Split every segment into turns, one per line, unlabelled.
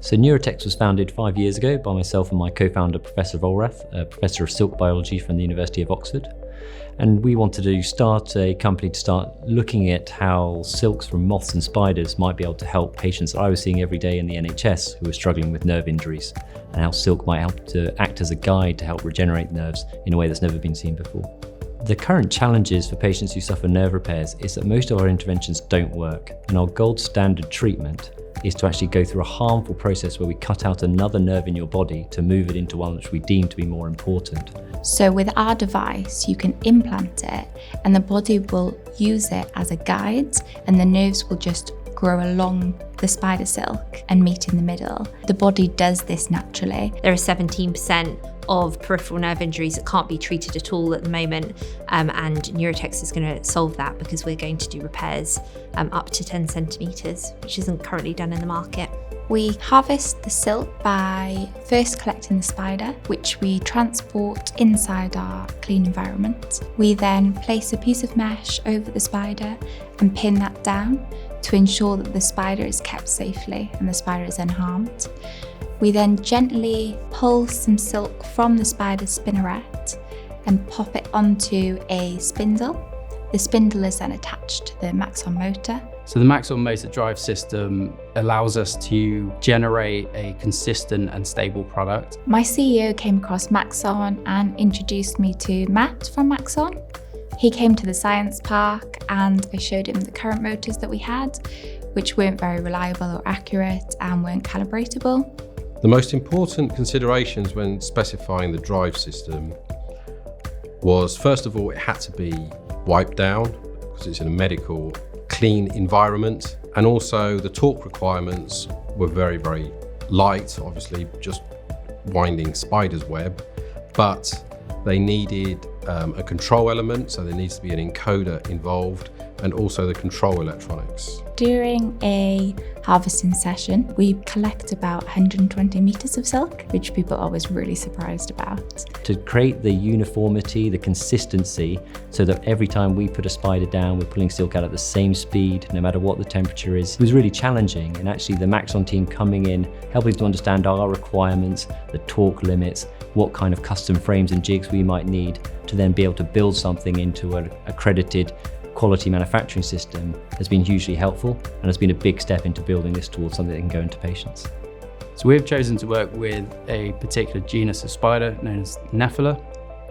So Newrotex was founded 5 years ago by myself and my co-founder, Professor Volrath, a professor of silk biology from the University of Oxford. And we wanted to start a company to start looking at how silks from moths and spiders might be able to help patients that I was seeing every day in the NHS who were struggling with nerve injuries, and how silk might help to act as a guide to help regenerate nerves in a way that's never been seen before. The current challenges for patients who suffer nerve repairs is that most of our interventions don't work, and our gold standard treatment is to actually go through a harmful process where we cut out another nerve in your body to move it into one which we deem to be more important.
So with our device, you can implant it and the body will use it as a guide, and the nerves will just grow along the spider silk and meet in the middle. The body does this naturally.
There are 17% of peripheral nerve injuries that can't be treated at all at the moment, and Newrotex is going to solve that because we're going to do repairs up to 10 centimetres, which isn't currently done in the market.
We harvest the silk by first collecting the spider, which we transport inside our clean environment. We then place a piece of mesh over the spider and pin that down to ensure that the spider is kept safely and the spider is unharmed. We then gently pull some silk from the spider's spinneret and pop it onto a spindle. The spindle is then attached to the maxon motor.
So the maxon motor drive system allows us to generate a consistent and stable product.
My CEO came across Maxon and introduced me to Matt from Maxon. He came to the science park and I showed him the current motors that we had, which weren't very reliable or accurate and weren't calibratable.
The most important considerations when specifying the drive system was, first of all, it had to be wiped down because it's in a medical clean environment, and also the torque requirements were very, very light, obviously just winding spider's web, but they needed a control element, so there needs to be an encoder involved, and also the control electronics.
During a harvesting session, we collect about 120 meters of silk, which people are always really surprised about.
To create the uniformity, the consistency, so that every time we put a spider down, we're pulling silk out at the same speed, no matter what the temperature is. It was really challenging, and actually the Maxon team coming in, helping to understand our requirements, the torque limits, what kind of custom frames and jigs we might need to then be able to build something into an accredited quality manufacturing system has been hugely helpful and has been a big step into building this towards something that can go into patients.
So we've chosen to work with a particular genus of spider known as Nephila,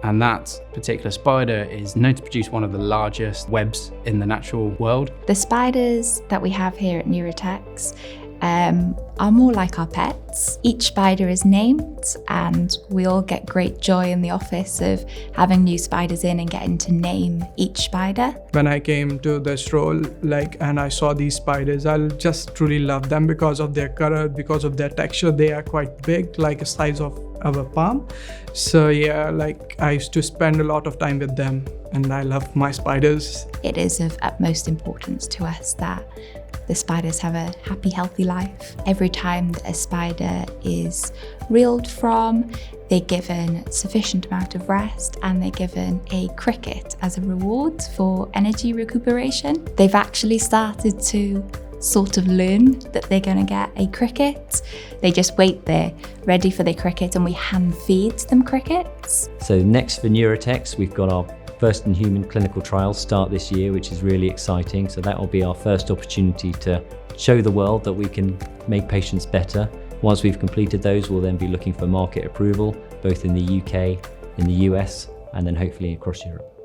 and that particular spider is known to produce one of the largest webs in the natural world.
The spiders that we have here at Newrotex are more like our pets. Each spider is named and we all get great joy in the office of having new spiders in and getting to name each spider.
When I came to this role, and I saw these spiders, I just truly love them because of their color, because of their texture. They are quite big, like the size of our palm. So yeah, I used to spend a lot of time with them and I love my spiders.
It is of utmost importance to us that the spiders have a happy, healthy life. Every time that a spider is reeled from, they're given sufficient amount of rest and they're given a cricket as a reward for energy recuperation. They've actually started to sort of learn that they're going to get a cricket. They just wait there, ready for their cricket, and we hand feed them crickets.
So next for Newrotex, we've got our first in human clinical trials start this year, which is really exciting. So that will be our first opportunity to show the world that we can make patients better. Once we've completed those, we'll then be looking for market approval, both in the UK, in the US, and then hopefully across Europe.